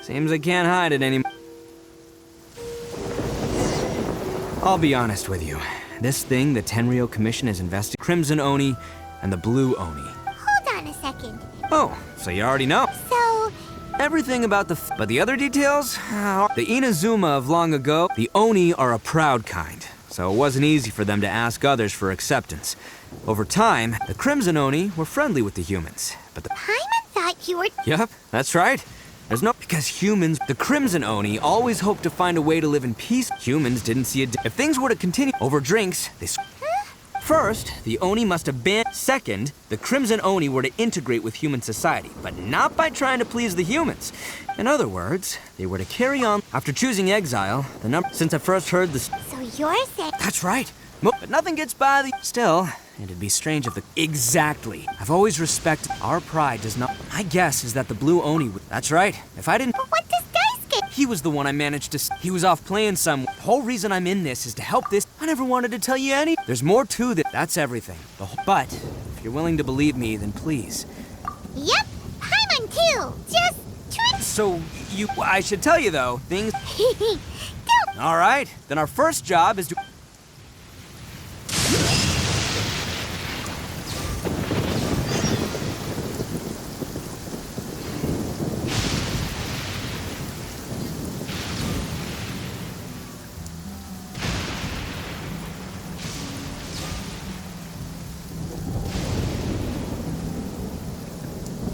Seems I can't hide it anymore. I'll be honest with you. This thing the Tenryou Commission is investigating, Crimson Oni and the Blue Oni. Hold on a second. Oh, so you already know. So, Everything about but the other details? The Inazuma of long ago, the Oni are a proud kind, so it wasn't easy for them to ask others for acceptance. Over time, the Crimson Oni were friendly with the humans, but the Paimon thought you were... Yep, that's right. Because humans, the Crimson Oni, always hoped to find a way to live in peace. Humans didn't see if things were to continue over drinks, they... First, the Oni must abandon. Second, the Crimson Oni were to integrate with human society, but not by trying to please the humans. In other words, they were to carry on. After choosing exile, the number... Since I first heard this... So you're saying... That's right. But nothing gets by the... Still, it'd be strange if the... Exactly. I've always respected... Our pride does not... My guess is that the Blue Oni would... That's right. If I didn't... But what does Daisuke... He was the one I managed to... He was off playing some... The whole reason I'm in this is to help this... I never wanted to tell you any... There's more to that. That's everything. But, if you're willing to believe me, then please. Yep, Paimon too. Just... So, I should tell you though, things... Don't... Alright, then our first job is to...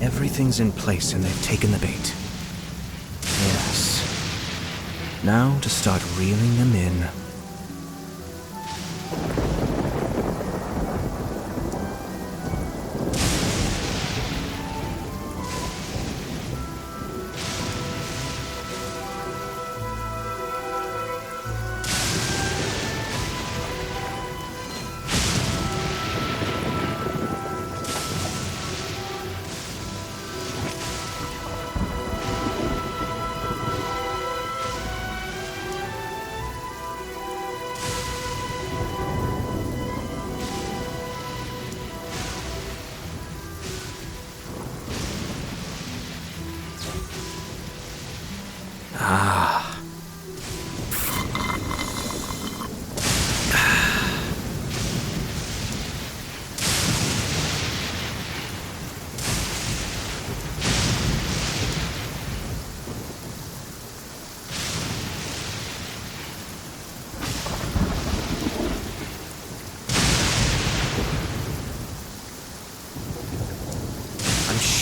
Everything's in place and they've taken the bait. Yes. Now to start reeling them in.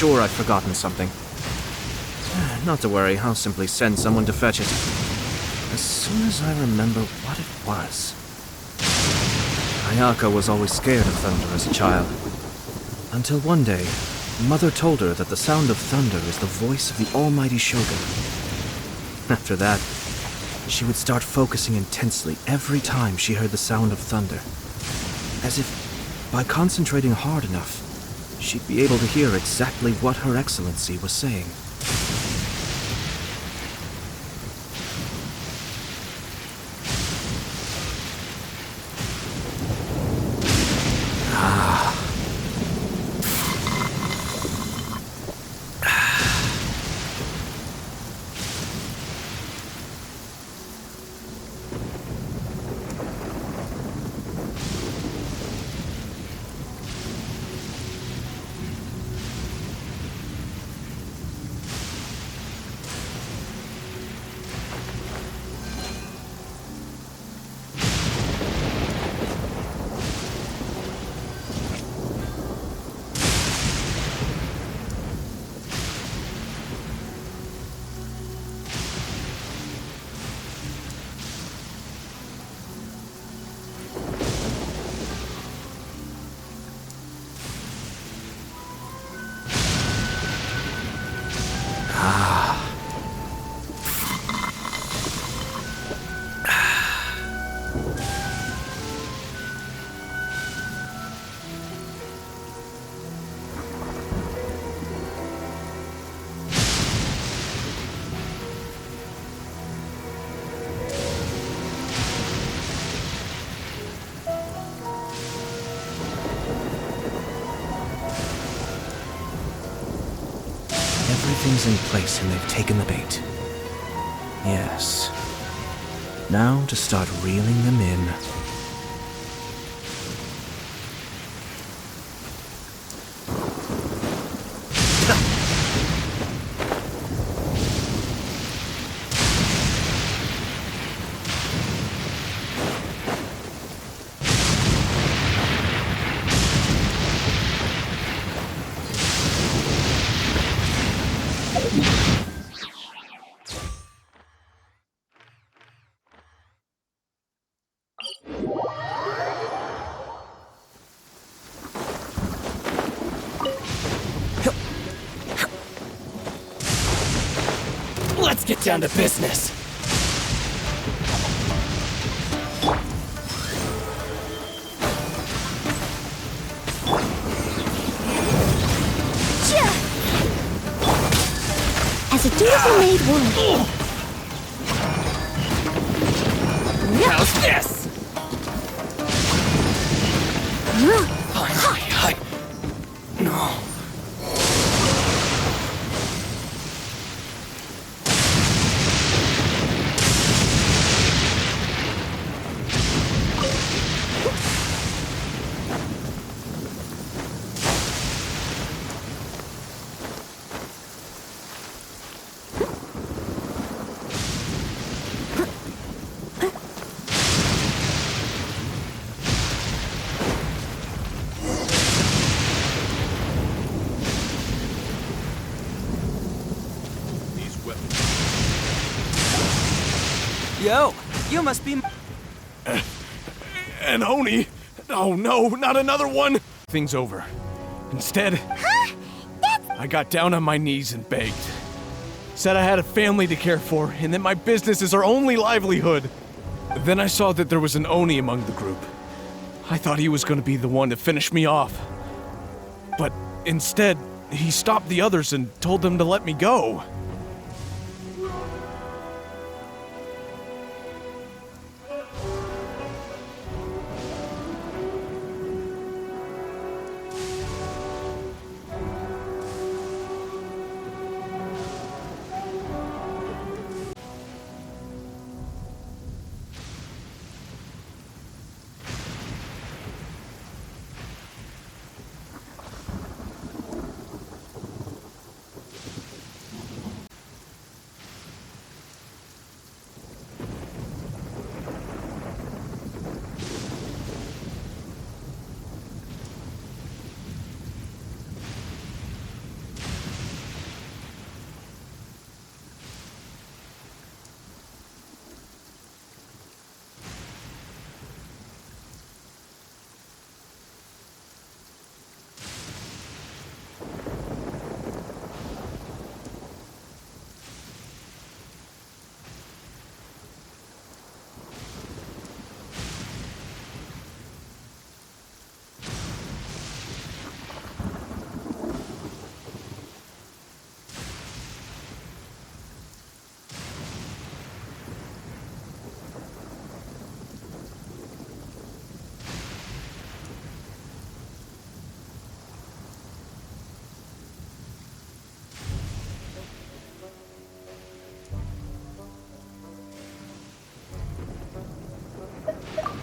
Sure I've forgotten something. Not to worry, I'll simply send someone to fetch it. As soon as I remember what it was. Ayaka was always scared of thunder as a child. Until one day, Mother told her that the sound of thunder is the voice of the almighty Shogun. After that, she would start focusing intensely every time she heard the sound of thunder. As if, by concentrating hard enough, she'd be able to hear exactly what Her Excellency was saying. Everything's in place and they've taken the bait. Yes. Now to start reeling them in. Let's get down to business. As a dutiful maid would. How's this? Finally, No. Yo, you must be... An Oni? Oh no, not another one! Thing's over. Instead, I got down on my knees and begged. Said I had a family to care for, and that my business is our only livelihood. Then I saw that there was an Oni among the group. I thought he was gonna be the one to finish me off. But instead, he stopped the others and told them to let me go.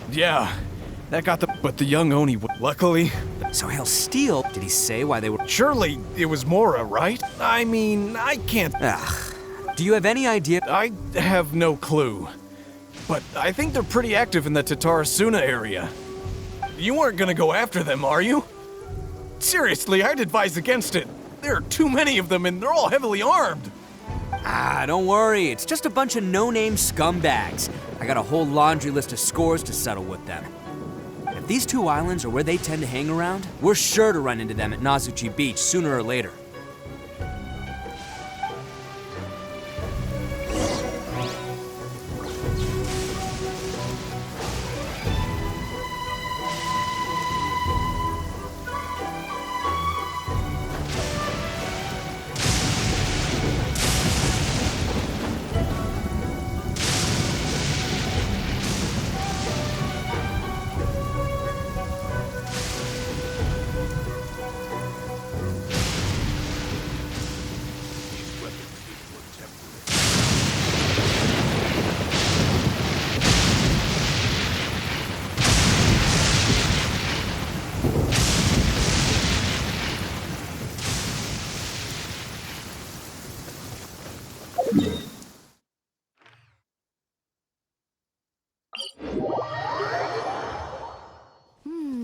Yeah, that got the... But the young Oni, luckily... So he'll steal... Did he say why they were... Surely it was Mora, right? I mean, I can't... Ugh. Do you have any idea... I have no clue. But I think they're pretty active in the Tatarasuna area. You weren't gonna go after them, are you? Seriously, I'd advise against it. There are too many of them and they're all heavily armed. Ah, don't worry. It's just a bunch of no-name scumbags. I got a whole laundry list of scores to settle with them. If these two islands are where they tend to hang around, we're sure to run into them at Nazuchi Beach sooner or later.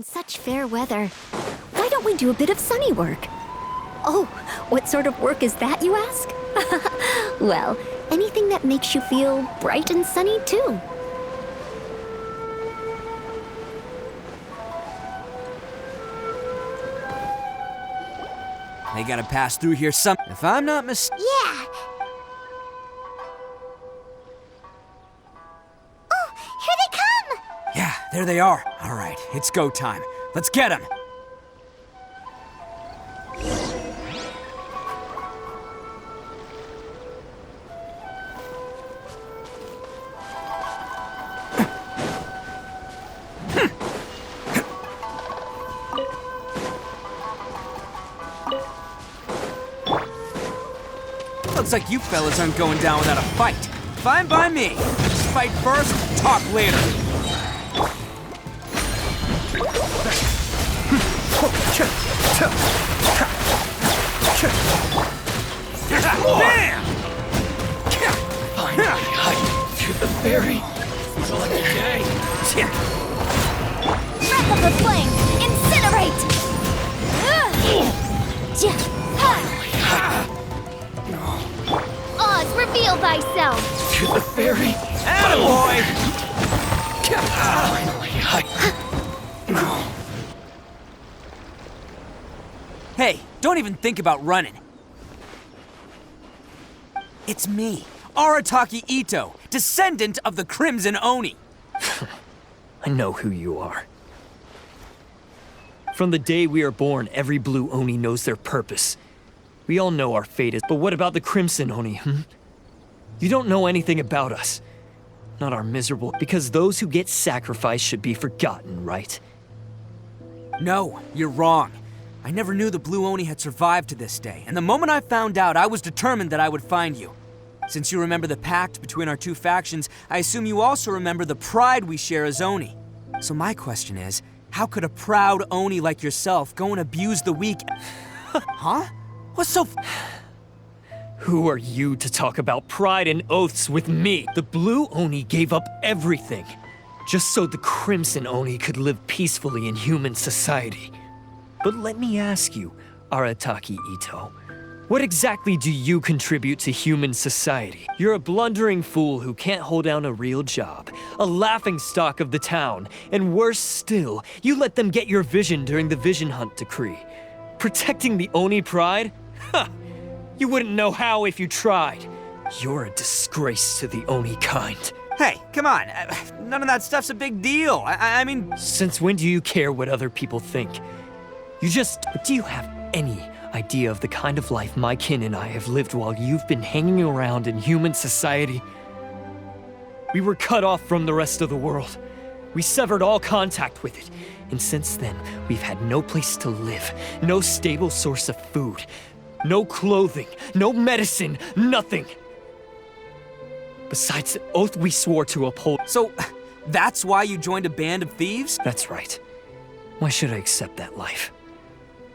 Such fair weather. Why don't we do a bit of sunny work? Oh, what sort of work is that, you ask? Well, anything that makes you feel bright and sunny, too. They gotta pass through here if I'm not mistaken. Yeah. Oh, here they come! Yeah, there they are. All right, it's go time. Let's get them. Looks like you fellas aren't going down without a fight. Fine by me. Let's fight first, talk later. Bam! Finally, through the ferry. It's like a day. Breath of the flame! Incinerate! Oz, reveal thyself! Through the ferry. Attaboy! Finally, Hey, don't even think about running. It's me, Arataki Ito, descendant of the Crimson Oni. I know who you are. From the day we are born, every blue Oni knows their purpose. We all know our fate is, but what about the Crimson Oni, You don't know anything about us. Not our miserable, because those who get sacrificed should be forgotten, right? No, you're wrong. I never knew the Blue Oni had survived to this day, and the moment I found out, I was determined that I would find you. Since you remember the pact between our two factions, I assume you also remember the pride we share as Oni. So my question is, how could a proud Oni like yourself go and abuse the weak? Huh? What's so Who are you to talk about pride and oaths with me? The Blue Oni gave up everything, just so the Crimson Oni could live peacefully in human society. But let me ask you, Arataki Ito, what exactly do you contribute to human society? You're a blundering fool who can't hold down a real job, a laughingstock of the town, and worse still, you let them get your vision during the Vision Hunt decree. Protecting the Oni pride? Ha! You wouldn't know how if you tried. You're a disgrace to the Oni kind. Hey, come on. None of that stuff's a big deal. I mean... Since when do you care what other people think? Do you have any idea of the kind of life my kin and I have lived while you've been hanging around in human society? We were cut off from the rest of the world. We severed all contact with it. And since then, we've had no place to live, no stable source of food, no clothing, no medicine, nothing. Besides the oath we swore to uphold. So, that's why you joined a band of thieves? That's right. Why should I accept that life?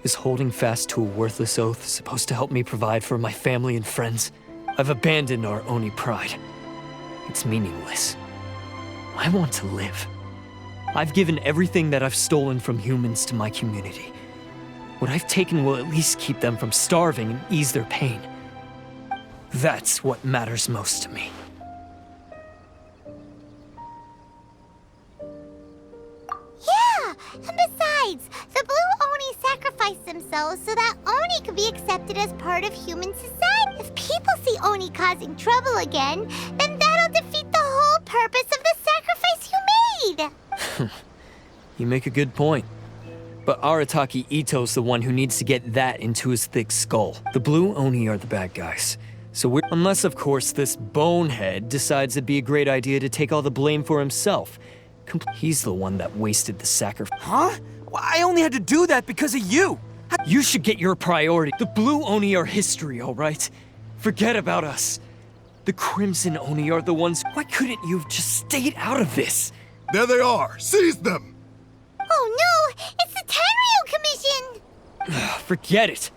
Is holding fast to a worthless oath supposed to help me provide for my family and friends? I've abandoned our Oni pride. It's meaningless. I want to live. I've given everything that I've stolen from humans to my community. What I've taken will at least keep them from starving and ease their pain. That's what matters most to me. Yeah, and besides, the Blue Oni sacrificed themselves so that Oni could be accepted as part of human society. If people see Oni causing trouble again, then that'll defeat the whole purpose of the sacrifice you made. You make a good point. But Arataki Ito's the one who needs to get that into his thick skull. The Blue Oni are the bad guys. So unless, of course, this bonehead decides it'd be a great idea to take all the blame for himself. He's the one that wasted the sacrifice. Huh? Well, I only had to do that because of you. You should get your priority. The Blue Oni are history, all right? Forget about us. The Crimson Oni are the ones. Why couldn't you have just stayed out of this? There they are! Seize them! Oh no, it's the Tenryu Commission! Forget it.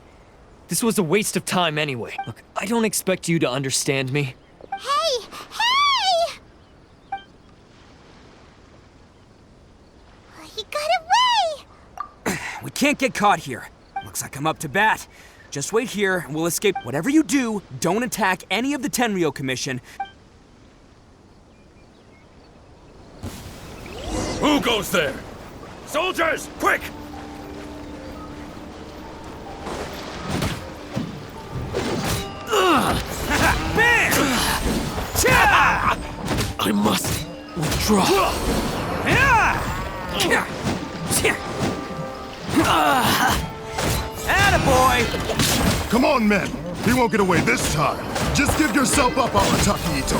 This was a waste of time anyway. Look, I don't expect you to understand me. Hey! Hey! He got away! We can't get caught here. Looks like I'm up to bat. Just wait here and we'll escape. Whatever you do, don't attack any of the Tenryo Commission. Who goes there? Soldiers, quick! Bam! Cha! I must withdraw. Attaboy! Come on, men. He won't get away this time. Just give yourself up, Arataki Ito.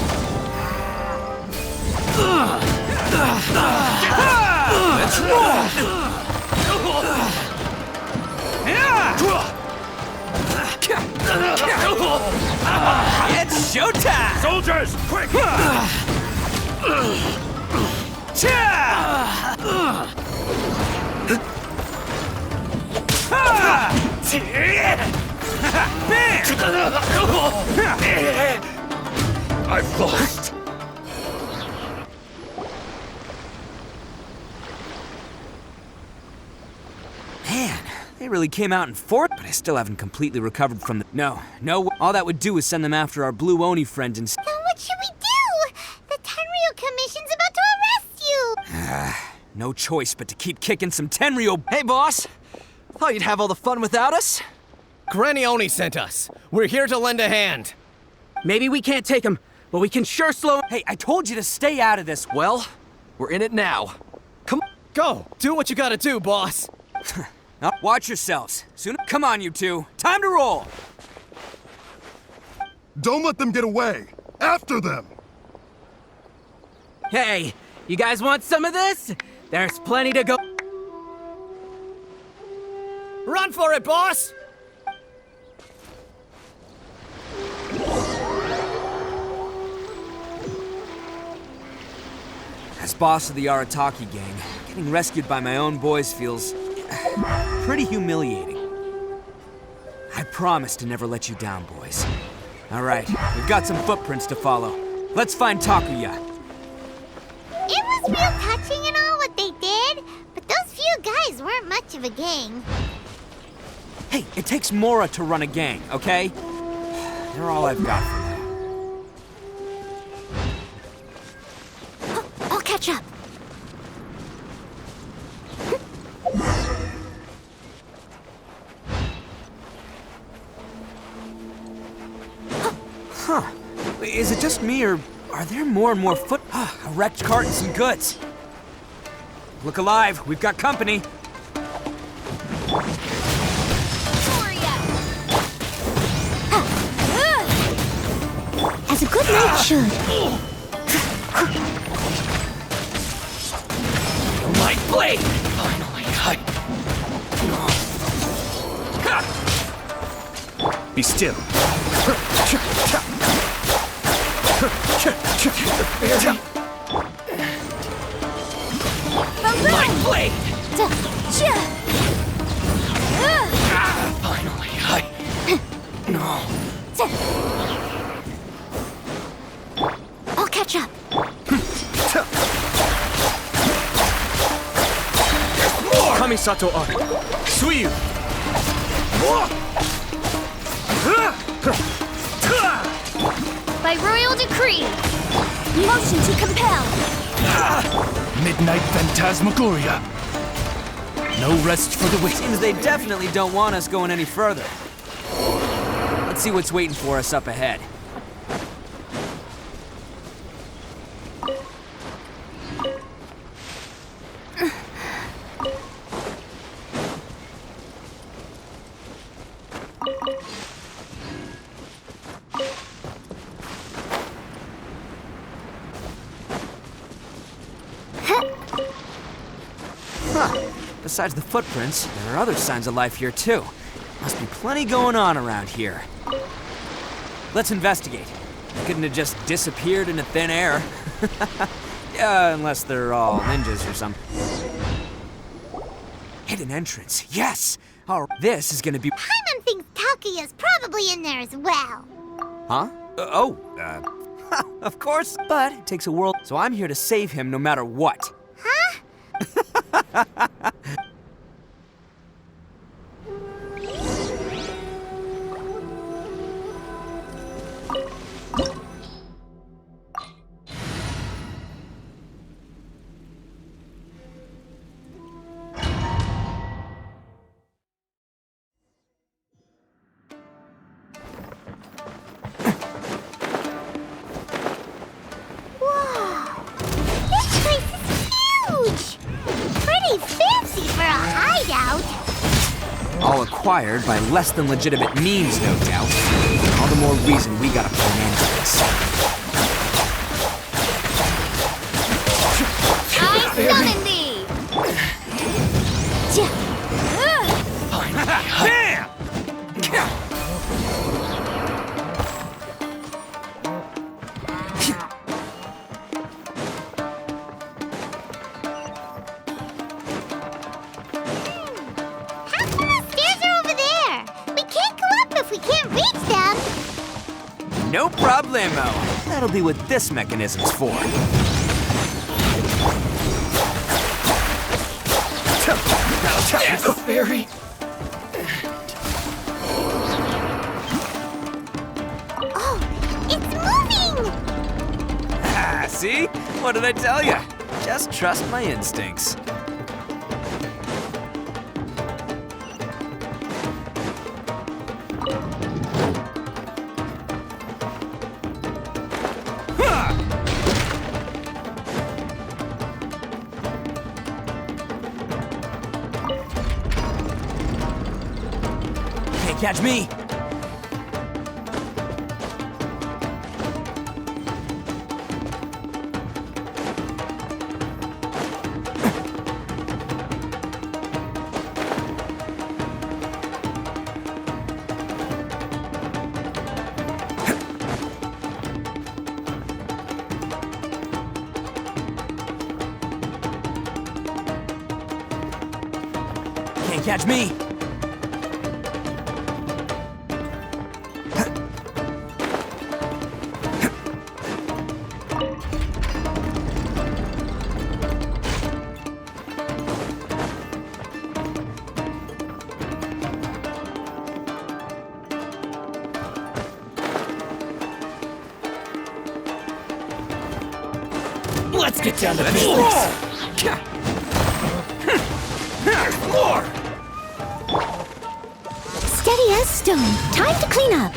Let's roll! It's showtime! Soldiers, quick! I've lost. Man, they really came out in force, but I still haven't completely recovered from the... No, all that would do is send them after our Blue Oni friend and... Then what should we do? The Tenryo Commission's about to arrest you! No choice but to keep kicking some Tenryo... Hey, boss! Thought you'd have all the fun without us? Granny Oni sent us. We're here to lend a hand. Maybe we can't take him, but we can sure slow him. Hey, I told you to stay out of this. Well, we're in it now. Come on. Go! Do what you gotta do, boss! Now, watch yourselves. Soon... Come on, you two. Time to roll! Don't let them get away. After them. Hey, you guys want some of this? There's plenty to go. Run for it, boss! As boss of the Arataki gang, getting rescued by my own boys feels... pretty humiliating. I promise to never let you down, boys. All right, we've got some footprints to follow. Let's find Takuya. It was real touching and all what they did, but those few guys weren't much of a gang. Hey, it takes Mora to run a gang, okay? They're all I've got for now. I'll catch up. Huh. Is it just me, or are there more and more a wrecked cart and some goods. Look alive, we've got company. As a good knight should. My blade! Finally, Be still. My blade! Finally, I'll catch up. Kamisato Ari. Suiyu. By royal decree, motion to compel. Midnight Phantasmagoria. No rest for the wicked. Seems they definitely don't want us going any further. Let's see what's waiting for us up ahead. Besides the footprints, there are other signs of life here too. Must be plenty going on around here. Let's investigate. They couldn't have just disappeared into thin air. Yeah, unless they're all ninjas or something. Hidden entrance, yes! Oh, this is gonna be... Paimon thinks Takuya's probably in there as well. Huh? Of course. But it takes a world, so I'm here to save him no matter what. Huh? Whoa! This place is huge! Pretty fancy for a hideout. All acquired by less than legitimate means, no doubt. All the more reason we gotta put an end to this. I summon thee! How come the stairs are over there? We can't go up if we can't reach them. No problemo. That'll be what this mechanism's for. There's a fairy. Oh, it's moving! Ah, see? What did I tell you? Just trust my instincts. Can't catch me. Can't catch me. Let's get down to business. There's more. Steady as stone. Time to clean up.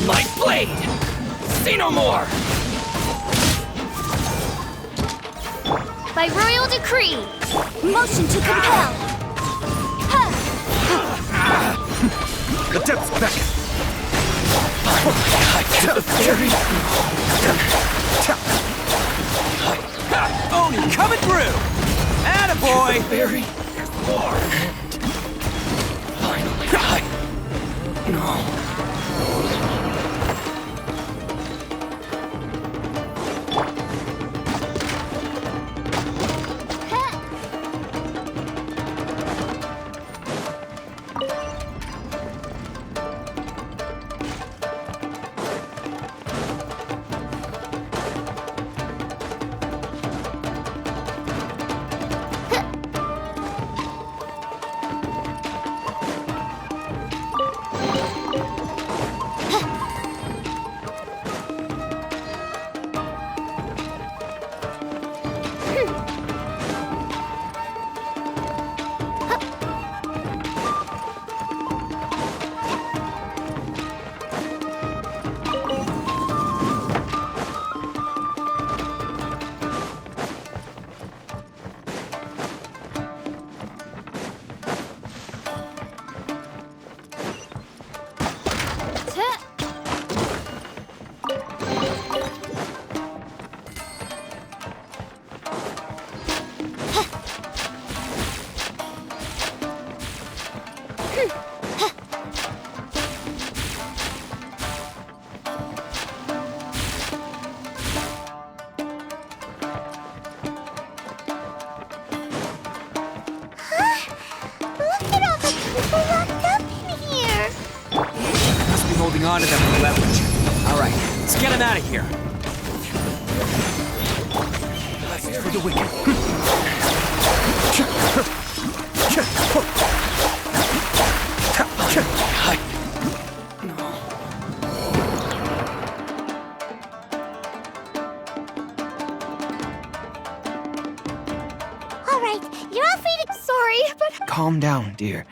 My blade. See no more. By royal decree, motion to compel. The depths beckon. The fairy. Oni coming through! Attaboy! Fairy. There's more. Finally. No. holding on to them for leverage. All right, let's get him out of here. For the wicked. All right, you're all free to. Sorry, but Calm down, dear.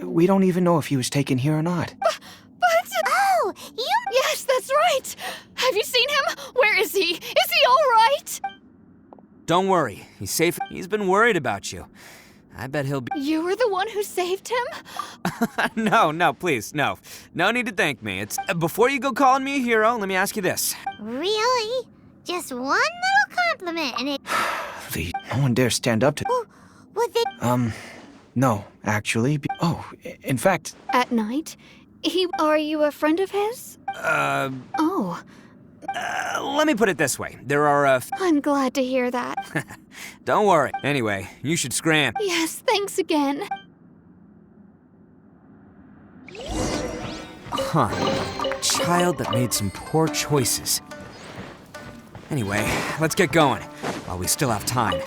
We don't even know if he was taken here or not. Oh, you. yes, that's right. Have you seen him? Where is he? Is he all right? Don't worry, he's safe. He's been worried about you. I bet he'll be. You were the one who saved him? No, please, no. No need to thank me. It's before you go calling me a hero, let me ask you this. Really? Just one little compliment, and it. Lee, no one dares stand up to... Was it? No, actually. Oh, in fact... At night? Are you a friend of his? Oh, Let me put it this way. There are I'm glad to hear that. Don't worry. Anyway, you should scram. Yes, thanks again. Huh. Child that made some poor choices. Anyway, let's get going, while we still have time.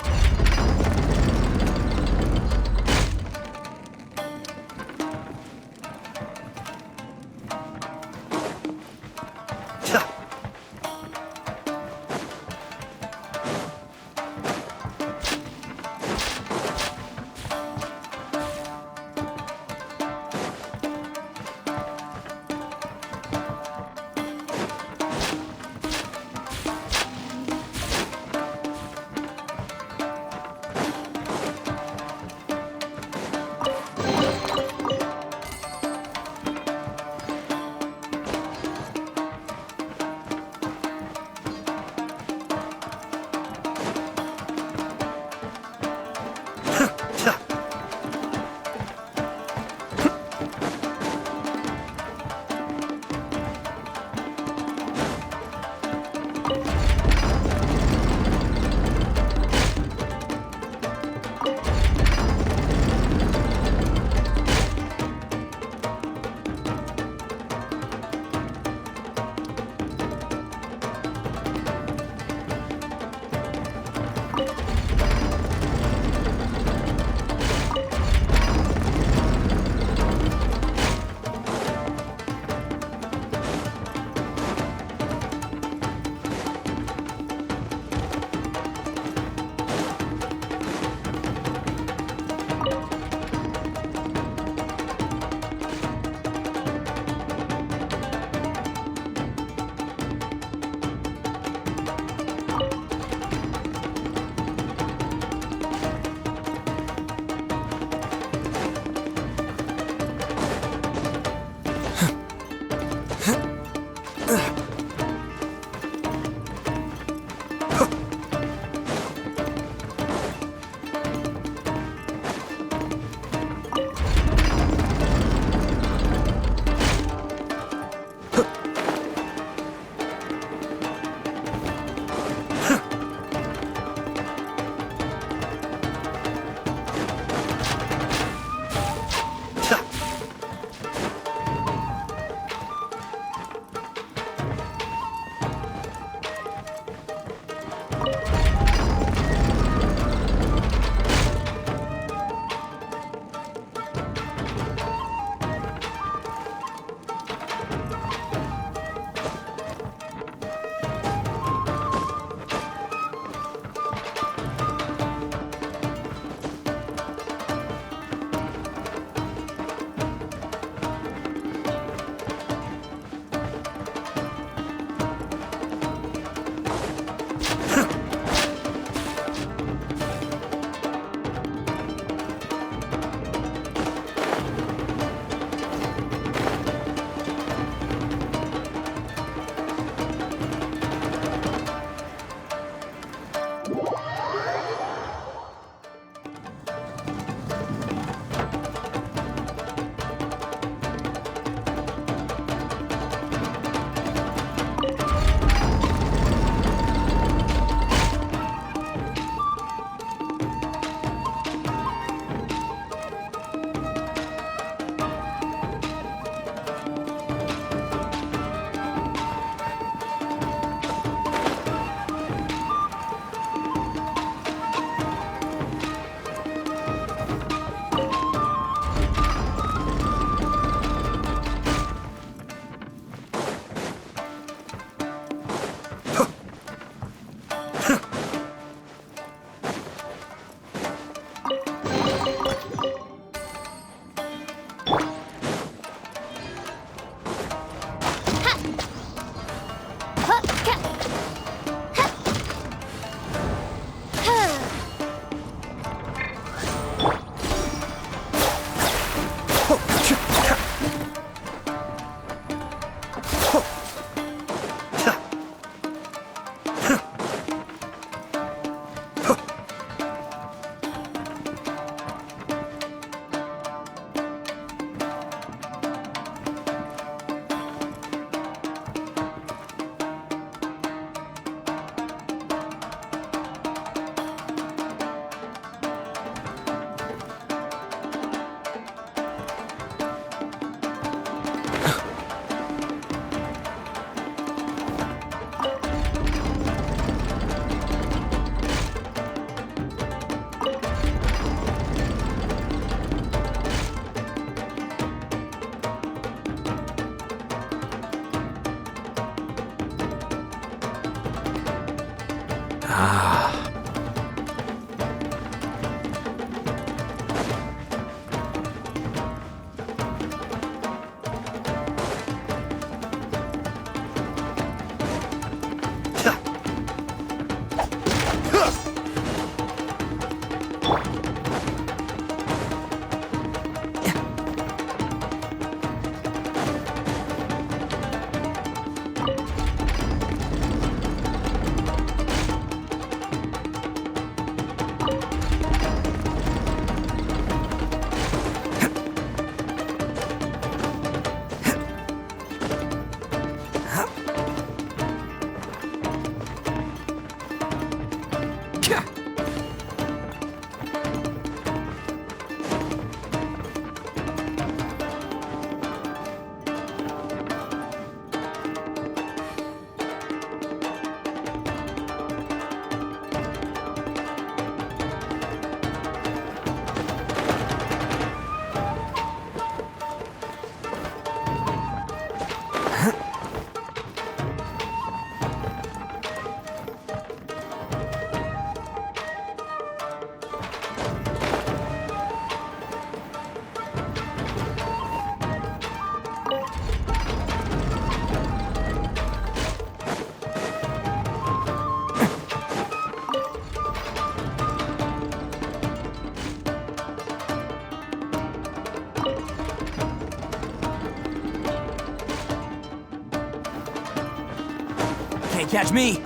Can't catch me!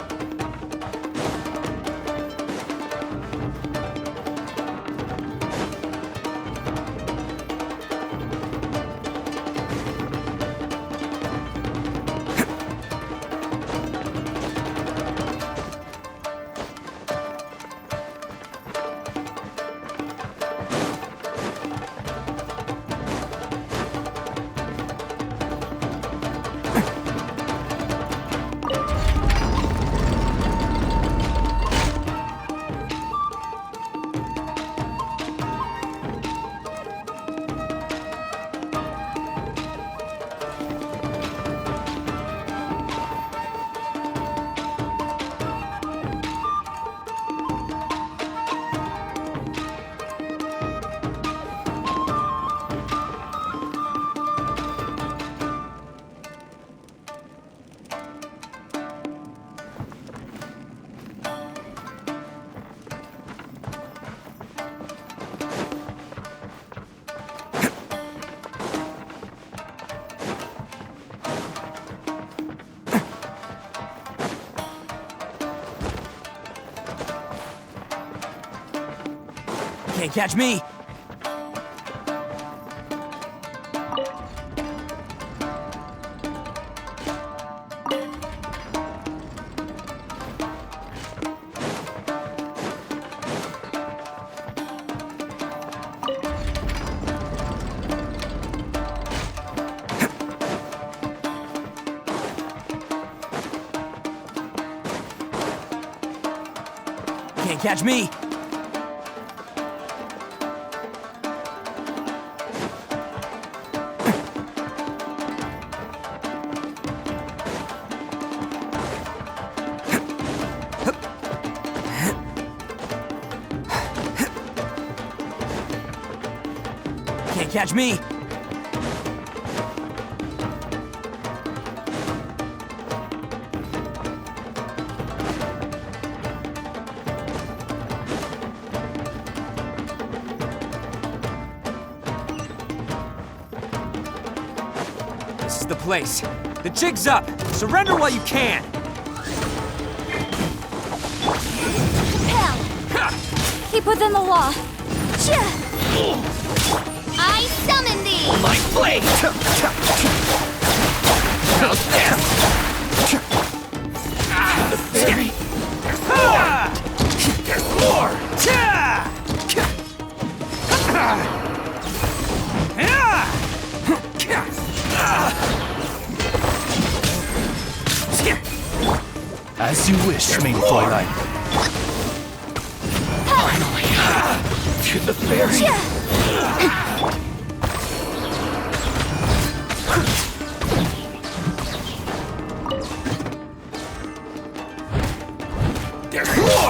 Can't catch me! Can't catch me! Can't catch me! This is the place. The jig's up! Surrender while you can! Hell! Keep within the law. I summon thee! My blade! How's this? The fairy! There's more! As you wish, main Fräulein. Finally! To the fairy! There's more!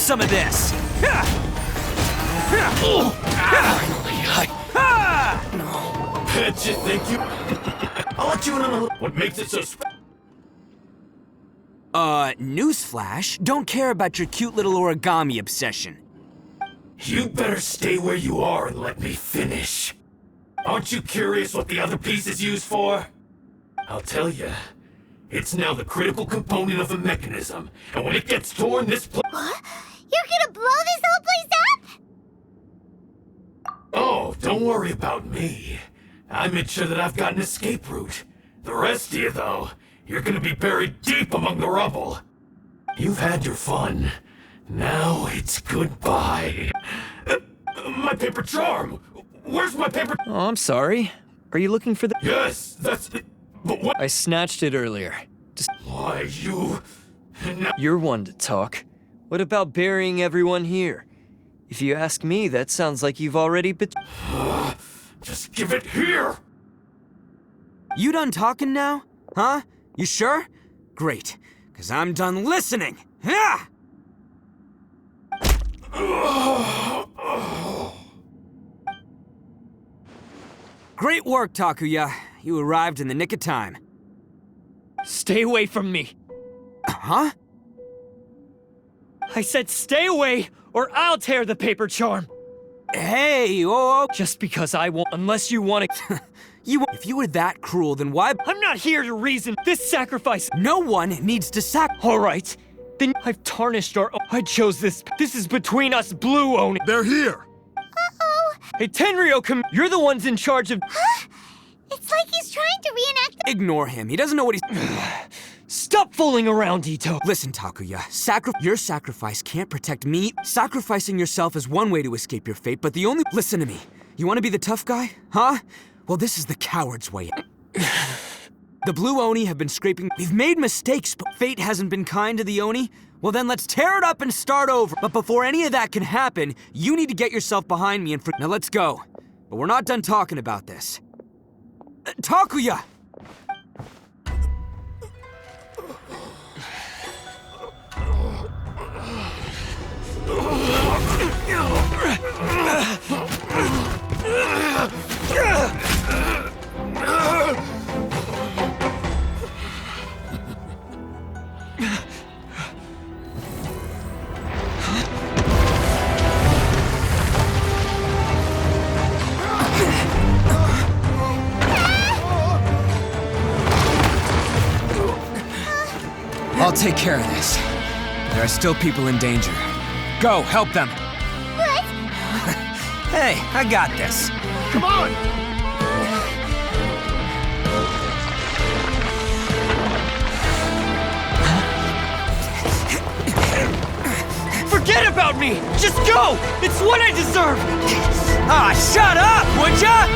some of this! Bet you think you... I'll let you in on a little... What makes it so Newsflash, don't care about your cute little origami obsession. You better stay where you are and let me finish. Aren't you curious what the other piece is used for? I'll tell you. It's now the critical component of a mechanism, and when it gets torn, this What? You're gonna blow this whole place up? Oh, don't worry about me. I made sure that I've got an escape route. The rest of you, though, you're gonna be buried deep among the rubble. You've had your fun. Now it's goodbye. My paper charm! Where's my paper... Oh, I'm sorry. Are you looking for the... Yes, that's it. But what... I snatched it earlier. Just... Why, you... You're one to talk. What about burying everyone here? If you ask me, that sounds like you've already Just give it here! You done talking now? Huh? You sure? Great, because I'm done listening. Yeah! Great work, Takuya. You arrived in the nick of time. Stay away from me. Huh? I said stay away, or I'll tear the paper charm. Hey, oh... Just because I won't, unless you want to... If you were that cruel, then why... I'm not here to reason. This sacrifice... No one needs to All right. Then I've tarnished our... I chose this. This is between us, Blue Oni. They're here! Uh-oh. Hey, Tenryo, you're the ones in charge of... Huh? It's like he's trying to reenact the... Ignore him. He doesn't know what he's... Stop fooling around, Ito. Listen, Takuya. Your sacrifice can't protect me. Sacrificing yourself is one way to escape your fate, but the only... Listen to me. You want to be the tough guy? Huh? Well, this is the coward's way. The Blue Oni have been scraping... We've made mistakes, but fate hasn't been kind to the Oni. Well, then let's tear it up and start over. But before any of that can happen, you need to get yourself behind me and... Now let's go. But we're not done talking about this. Takuya! I'll take care of this. There are still people in danger. Go, help them. What? Hey, I got this. Come on! Forget about me! Just go! It's what I deserve! Ah, shut up, would ya?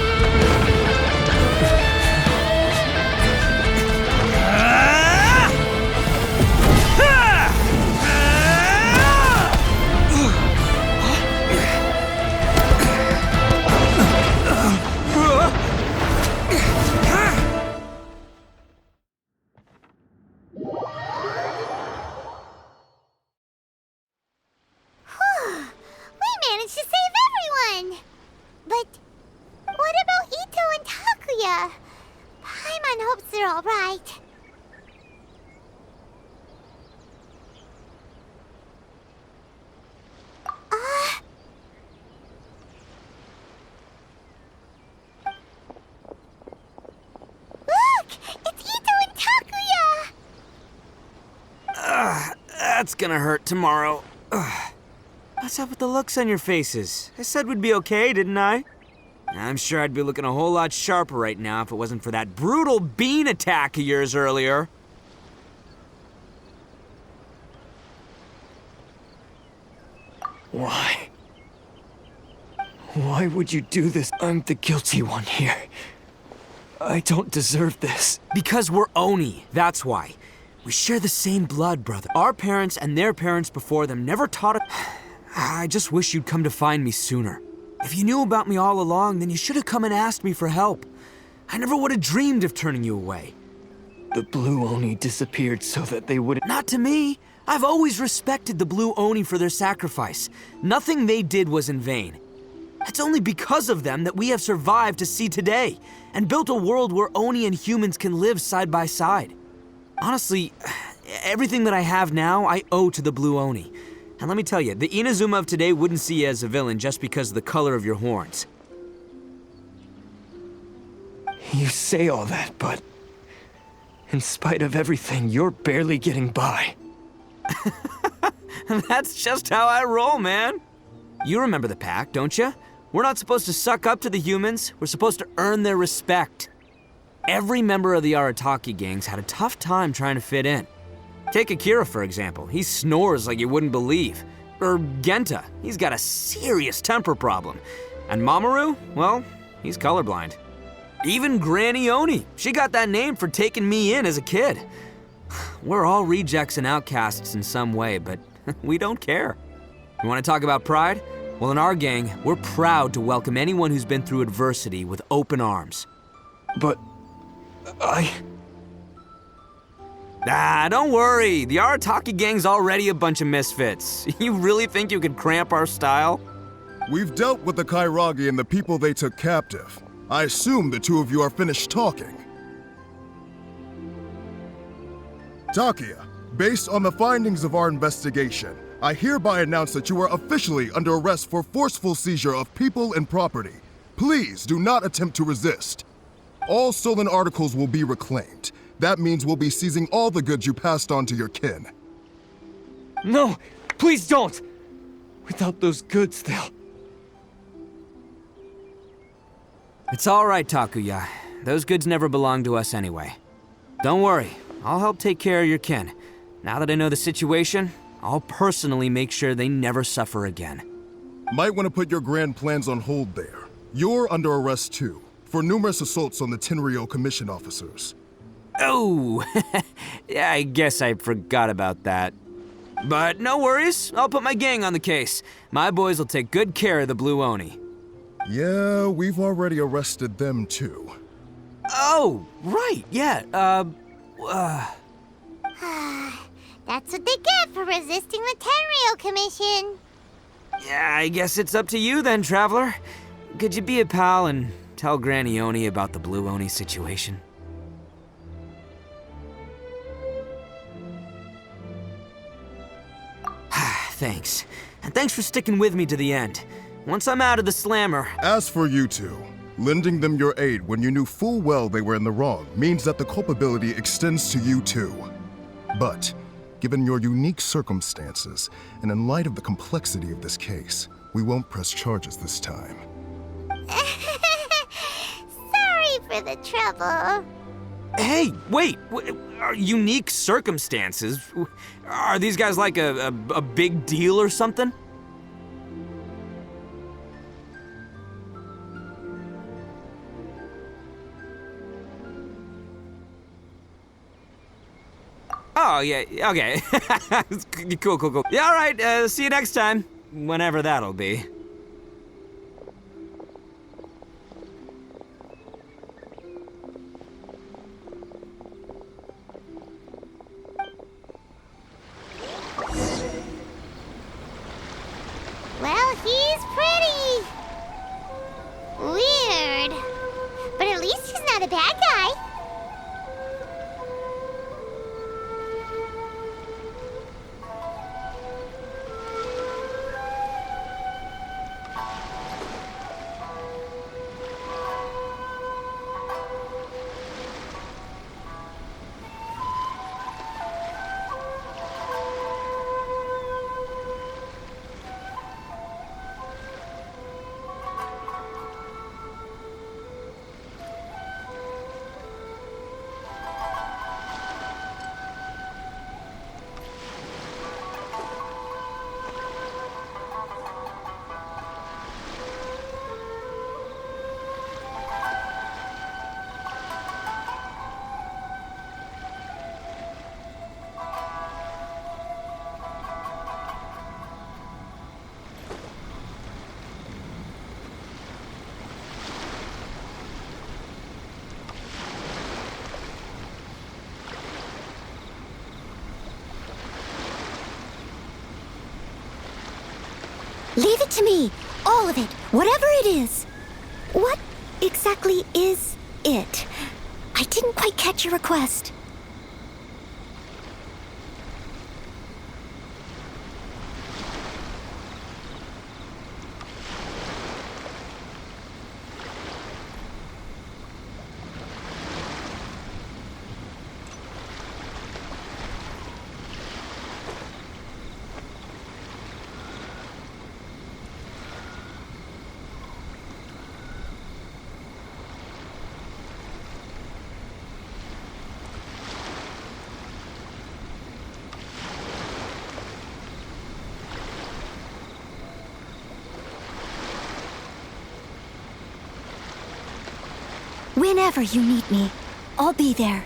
We managed to save everyone! But what about Ito and Takuya? Paimon hopes they're alright. Look! It's Ito and Takuya! That's gonna hurt tomorrow. What's up with the looks on your faces? I said we'd be okay, didn't I? I'm sure I'd be looking a whole lot sharper right now if it wasn't for that brutal bean attack of yours earlier. Why? Why would you do this? I'm the guilty one here. I don't deserve this. Because we're Oni, that's why. We share the same blood, brother. Our parents and their parents before them never taught us... I just wish you'd come to find me sooner. If you knew about me all along, then you should have come and asked me for help. I never would have dreamed of turning you away. The Blue Oni disappeared so that they wouldn't... Not to me. I've always respected the Blue Oni for their sacrifice. Nothing they did was in vain. It's only because of them that we have survived to see today, and built a world where Oni and humans can live side by side. Honestly, everything that I have now, I owe to the Blue Oni. And let me tell you, the Inazuma of today wouldn't see you as a villain just because of the color of your horns. You say all that, but in spite of everything, you're barely getting by. That's just how I roll, man. You remember the pact, don't you? We're not supposed to suck up to the humans. We're supposed to earn their respect. Every member of the Arataki gangs had a tough time trying to fit in. Take Akira, for example. He snores like you wouldn't believe. Or Genta. He's got a serious temper problem. And Mamoru, well, he's colorblind. Even Granny Oni. She got that name for taking me in as a kid. We're all rejects and outcasts in some way, but we don't care. You want to talk about pride? Well, in our gang, we're proud to welcome anyone who's been through adversity with open arms. But Don't worry. The Arataki gang's already a bunch of misfits. You really think you could cramp our style? We've dealt with the Kairagi and the people they took captive. I assume the two of you are finished talking. Takia, based on the findings of our investigation, I hereby announce that you are officially under arrest for forceful seizure of people and property. Please do not attempt to resist. All stolen articles will be reclaimed. That means we'll be seizing all the goods you passed on to your kin. no, please don't! Without those goods, they'll... It's all right, Takuya. Those goods never belonged to us anyway. Don't worry. I'll help take care of your kin. Now that I know the situation, I'll personally make sure they never suffer again. Might want to put your grand plans on hold there. You're under arrest too, for numerous assaults on the Tenryo Commission officers. Oh, yeah, I guess I forgot about that. But no worries, I'll put my gang on the case. My boys will take good care of the Blue Oni. Yeah, we've already arrested them too. Oh, right, yeah, That's what they get for resisting the Tenryo Commission. yeah, I guess it's up to you then, Traveler. Could you be a pal and tell Granny Oni about the Blue Oni situation? Thanks. And thanks for sticking with me to the end. Once I'm out of the slammer... As for you two, lending them your aid when you knew full well they were in the wrong means that the culpability extends to you too. But, given your unique circumstances, and in light of the complexity of this case, we won't press charges this time. Sorry for the trouble. Hey, wait! Unique circumstances? Are these guys like a big deal or something? Oh, yeah, okay. Cool. Yeah, all right, see you next time. Whenever that'll be. Well, he's pretty. Weird. But at least he's not a bad guy. Leave it to me. All of it. Whatever it is. What exactly is it? I didn't quite catch your request. Whenever you need me, I'll be there.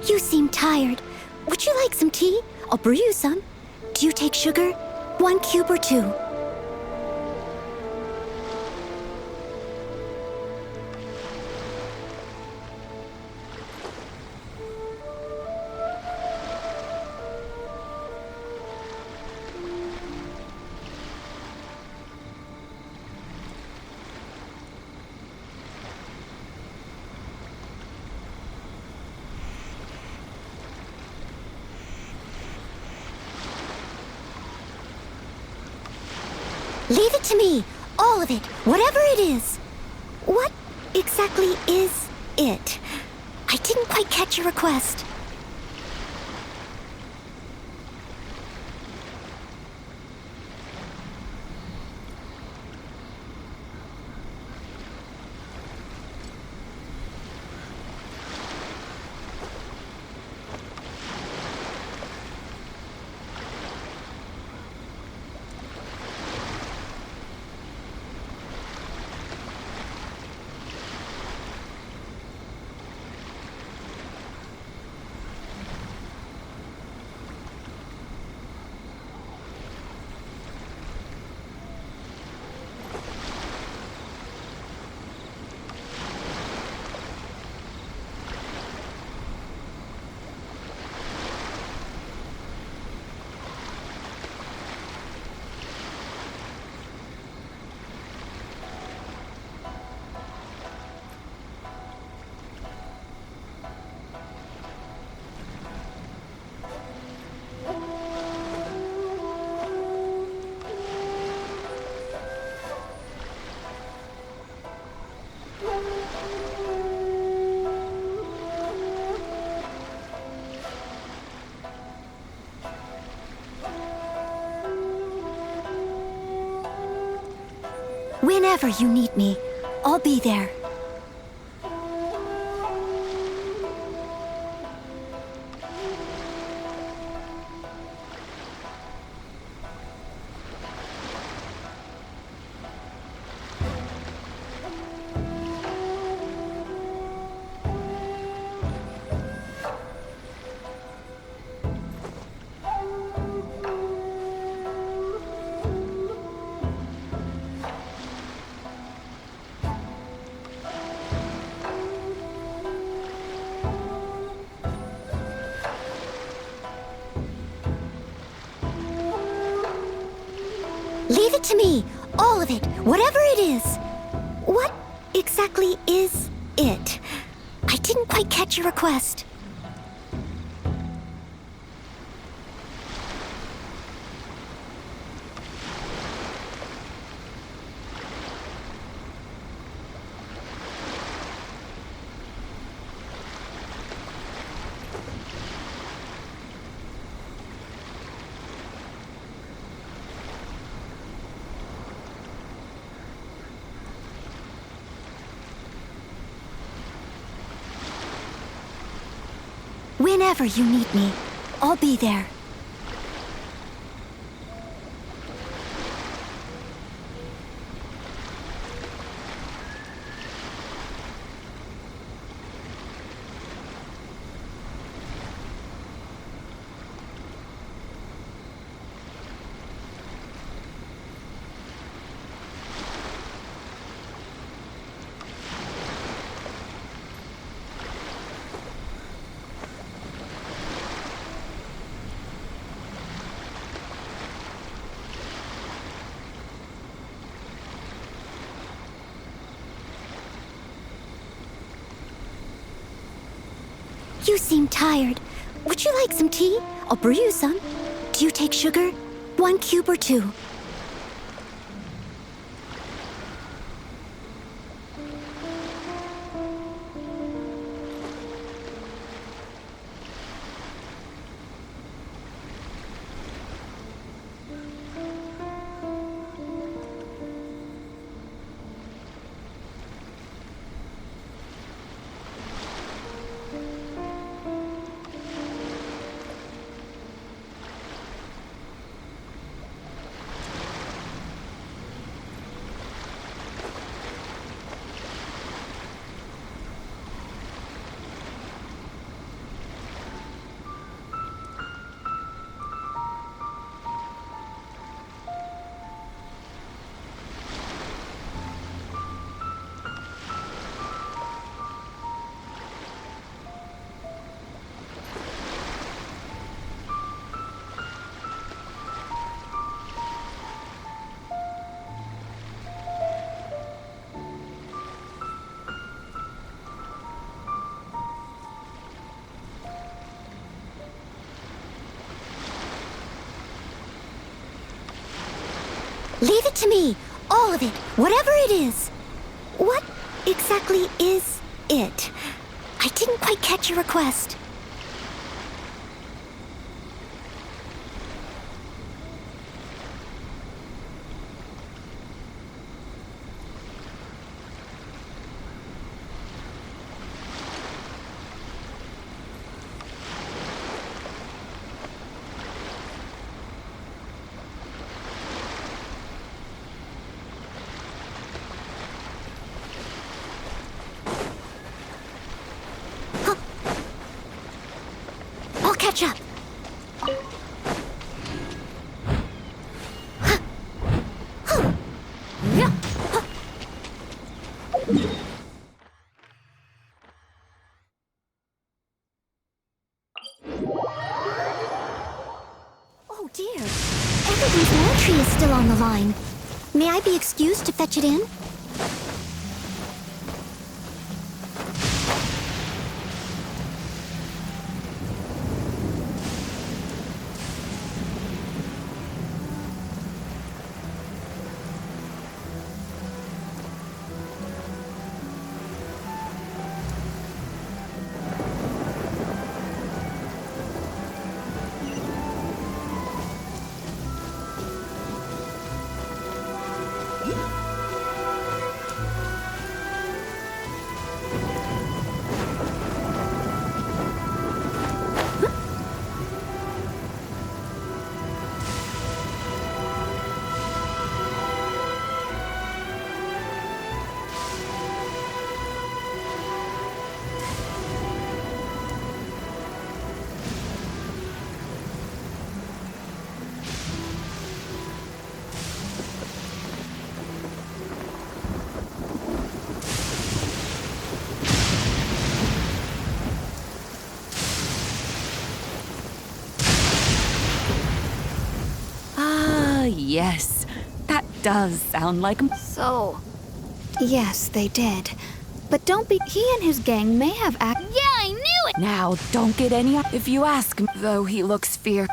You seem tired. Would you like some tea? I'll brew you some. Do you take sugar? 1 cube or 2? Leave it to me. All of it. Whatever it is. What exactly is it? I didn't quite catch your request. Whenever you need me, I'll be there. Leave it to me. All of it. Whatever it is. What exactly is it? I didn't quite catch your request. Whenever you need me, I'll be there. You seem tired. Would you like some tea? I'll brew you some. Do you take sugar? 1 cube or 2? Leave it to me. All of it. Whatever it is. What exactly is it? I didn't quite catch your request. I'll catch up. Oh dear. Everybody's laundry is still on the line. May I be excused to fetch it in? Yes, that does sound like... So, yes, they did. But don't be. He and his gang may have act. Yeah, I knew it! Now, don't get any... If you ask him, though he looks fear...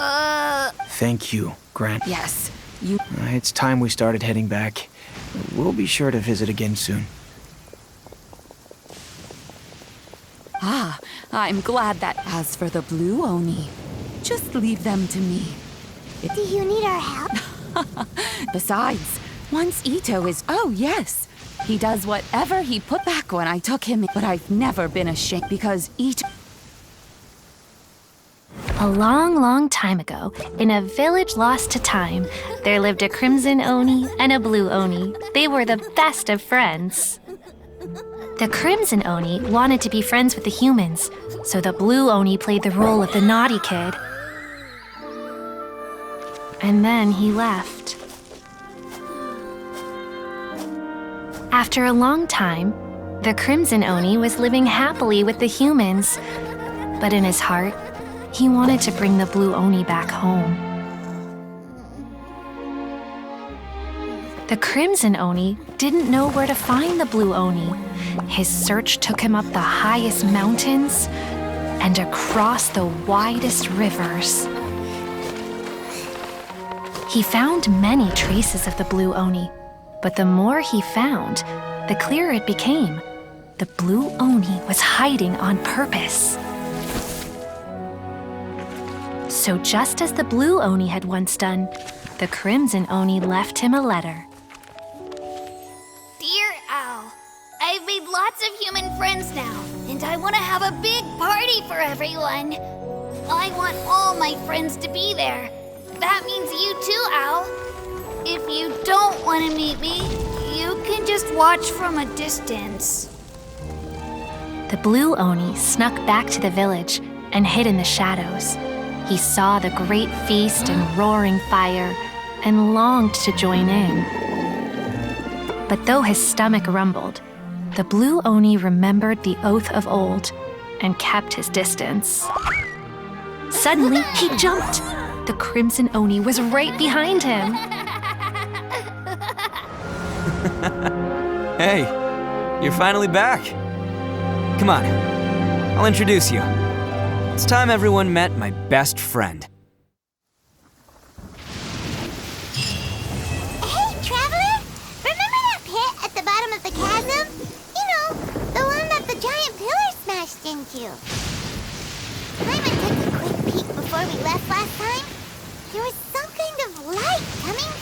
Thank you, Grant. Yes, you... It's time we started heading back. We'll be sure to visit again soon. Ah, I'm glad that... As for the blue Oni, just leave them to me. Do you need our help? Besides, once Ito is... Oh, yes. He does whatever he put back when I took him in. But I've never been ashamed because Ito... A long, long time ago, in a village lost to time, there lived a crimson Oni and a blue Oni. They were the best of friends. The crimson Oni wanted to be friends with the humans, so the blue Oni played the role of the naughty kid. And then he left. After a long time, the crimson Oni was living happily with the humans, but in his heart, he wanted to bring the blue Oni back home. The crimson Oni didn't know where to find the blue Oni. His search took him up the highest mountains and across the widest rivers. He found many traces of the blue Oni, but the more he found, the clearer it became. The blue Oni was hiding on purpose. So just as the blue Oni had once done, the crimson Oni left him a letter. Dear Owl, I've made lots of human friends now, and I want to have a big party for everyone. I want all my friends to be there. That means you too, Owl. If you don't want to meet me, you can just watch from a distance. The blue Oni snuck back to the village and hid in the shadows. He saw the great feast and roaring fire and longed to join in. But though his stomach rumbled, the blue Oni remembered the oath of old and kept his distance. Suddenly, he jumped. The crimson Oni was right behind him. Hey, you're finally back. Come on, I'll introduce you. It's time everyone met my best friend. Hey, Traveler! Remember that pit at the bottom of the chasm? You know, the one that the giant pillar smashed into. Paimon took a quick peek before we left last time. There was some kind of light coming